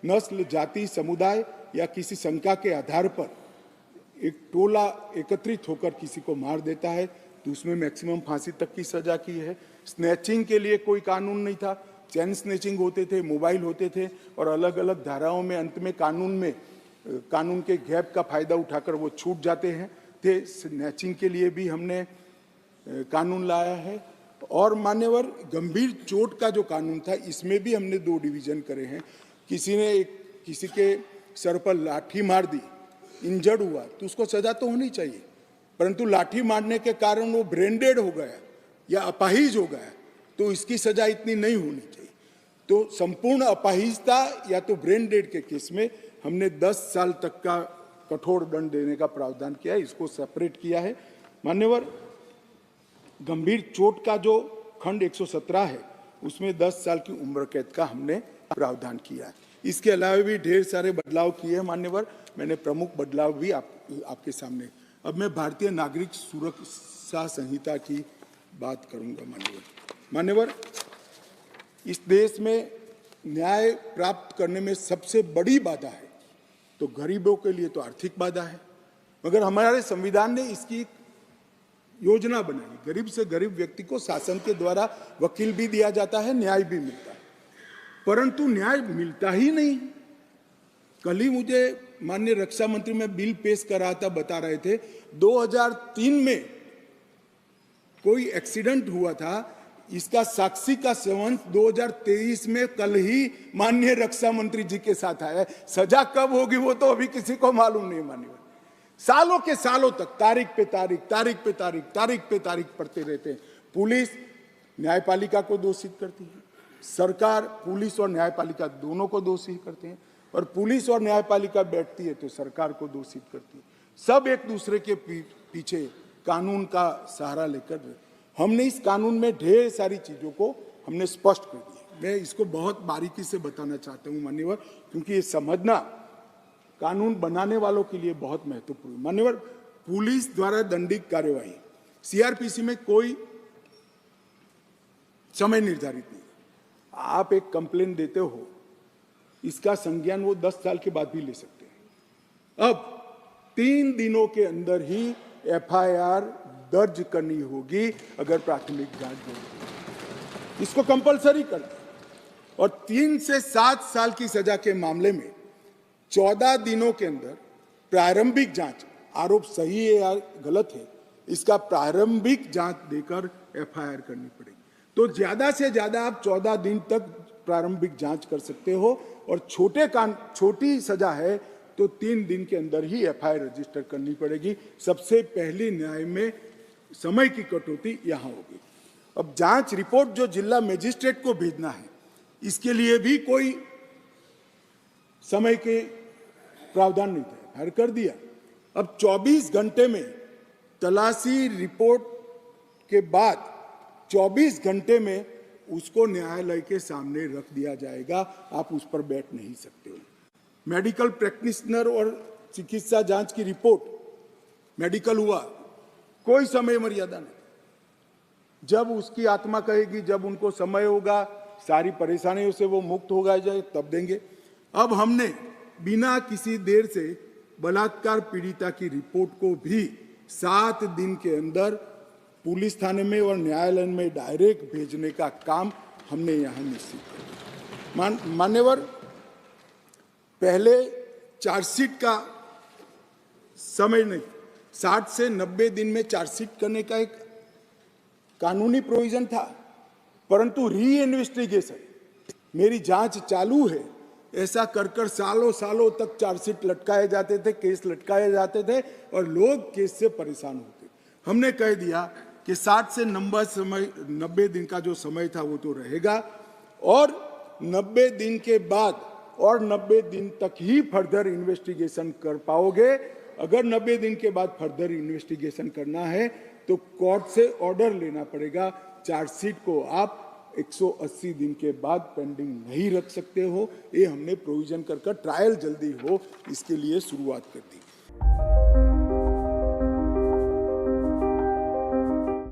नस्ल, जाति, समुदाय या किसी शंका के आधार पर एक टोला एकत्रित होकर किसी को मार देता है तो उसमें मैक्सिमम फांसी तक की सजा की है। स्नैचिंग के लिए कोई कानून नहीं था, चैन स्नैचिंग होते थे, मोबाइल होते थे और अलग अलग धाराओं में अंत में कानून के गैप का फायदा उठाकर वो छूट जाते हैं थे। स्नैचिंग के लिए भी हमने कानून लाया है। और मान्यवर, गंभीर चोट का जो कानून था इसमें भी हमने 2 डिवीजन करे हैं। किसी के सर पर लाठी मार दी, इंजर्ड हुआ तो उसको सजा तो होनी चाहिए, परंतु लाठी मारने के कारण वो ब्रेन डेड हो गया या अपाहिज हो गया तो इसकी सजा इतनी नहीं होनी चाहिए। तो संपूर्ण अपाहिजता या तो ब्रेन डेड के केस में हमने 10 साल तक का कठोर दंड देने का प्रावधान किया है, इसको सेपरेट किया है। मान्यवर, गंभीर चोट का जो खंड 117 है उसमें 10 साल की उम्र कैद का हमने प्रावधान किया है। इसके अलावा भी ढेर सारे बदलाव किए हैं मान्यवर, मैंने प्रमुख बदलाव भी आपके सामने। अब मैं भारतीय नागरिक सुरक्षा संहिता की बात करूंगा। मान्यवर, इस देश में न्याय प्राप्त करने में सबसे बड़ी बाधा है तो गरीबों के लिए तो आर्थिक बाधा है, मगर हमारे संविधान ने इसकी योजना बनाई। गरीब से गरीब व्यक्ति को शासन के द्वारा वकील भी दिया जाता है, न्याय भी मिलता है, परंतु न्याय मिलता ही नहीं। कल ही मुझे माननीय रक्षा मंत्री में बिल पेश कर रहा था, बता रहे थे 2003 में कोई एक्सीडेंट हुआ था, इसका साक्षी का सेवन 2023 में कल ही माननीय रक्षा मंत्री जी के साथ आया है। सजा कब होगी वो तो अभी किसी को मालूम नहीं। मानिए सालों के सालों तक तारीख पे तारीख पढ़ते रहते हैं। पुलिस न्यायपालिका को दोषित करती है, सरकार पुलिस और न्यायपालिका दोनों को दोषी करते हैं, और पुलिस और न्यायपालिका बैठती है तो सरकार को दोषित करती है। सब एक दूसरे के पीछे कानून का सहारा लेकर हमने इस कानून में ढेर सारी चीजों को हमने स्पष्ट कर दिया। मैं इसको बहुत बारीकी से बताना चाहता हूं मान्यवर, क्योंकि ये समझना कानून बनाने वालों के लिए बहुत महत्वपूर्ण। मान्यवर, पुलिस द्वारा दंडित कार्यवाही सीआरपीसी में कोई समय निर्धारित नहीं। आप एक कंप्लेन देते हो, इसका संज्ञान वो 10 साल के बाद भी ले सकते हैं। अब 3 दिनों के अंदर ही एफआईआर दर्ज करनी होगी अगर प्राथमिक जांच होगी, इसको कंपलसरी कर दे। और 3 से 7 साल की सजा के मामले में 14 दिनों के अंदर प्रारंभिक जांच, आरोप सही है या गलत है, इसका प्रारंभिक जांच देकर एफआईआर करनी पड़ेगी। तो ज्यादा से ज्यादा आप 14 दिन तक प्रारंभिक जांच कर सकते हो, और छोटी सजा है तो 3 दिन के अंदर ही एफआईआर रजिस्टर करनी पड़ेगी। सबसे पहली न्याय में समय की कटौती यहां होगी। अब जांच रिपोर्ट जो जिला मजिस्ट्रेट को भेजना है, इसके लिए भी कोई समय के प्रावधान नहीं था, हर कर दिया। अब 24 घंटे में तलाशी रिपोर्ट के बाद 24 घंटे में उसको न्यायालय के सामने रख दिया जाएगा, आप उस पर बैठ नहीं सकते हो। मेडिकल प्रैक्टिशनर और चिकित्सा जांच की रिपोर्ट, मेडिकल हुआ, कोई समय मर्यादा नहीं। जब उसकी आत्मा कहेगी, जब उनको समय होगा, सारी परेशानियों से वो मुक्त होगा जाए, तब देंगे। अब हमने बिना किसी देर से बलात्कार पीड़िता की रिपोर्ट को भी 7 दिन के अंदर पुलिस थाने में और न्यायालय में डायरेक्ट भेजने का काम हमने यहाँ निश्चित किया। मान्यवर, पहले चार्जशीट का समय नहीं, 60 से 90 दिन में चार्जशीट करने का एक कानूनी प्रोविजन था, परंतु री इन्वेस्टिगेशन, मेरी जांच चालू है, ऐसा कर सालों तक चार्जशीट लटकाए जाते थे, केस लटकाए जाते थे और लोग केस से परेशान होते। हमने कह दिया कि 60 से 90 दिन का जो समय था वो तो रहेगा, और 90 दिन के बाद और 90 दिन तक ही फर्दर इन्वेस्टिगेशन कर पाओगे। अगर 90 दिन के बाद फर्दर इन्वेस्टिगेशन करना है तो कोर्ट से ऑर्डर लेना पड़ेगा। चार्जशीट को आप 180 दिन के बाद पेंडिंग नहीं रख सकते हो। ये हमने प्रोविजन कर ट्रायल जल्दी हो इसके लिए शुरुआत कर दी।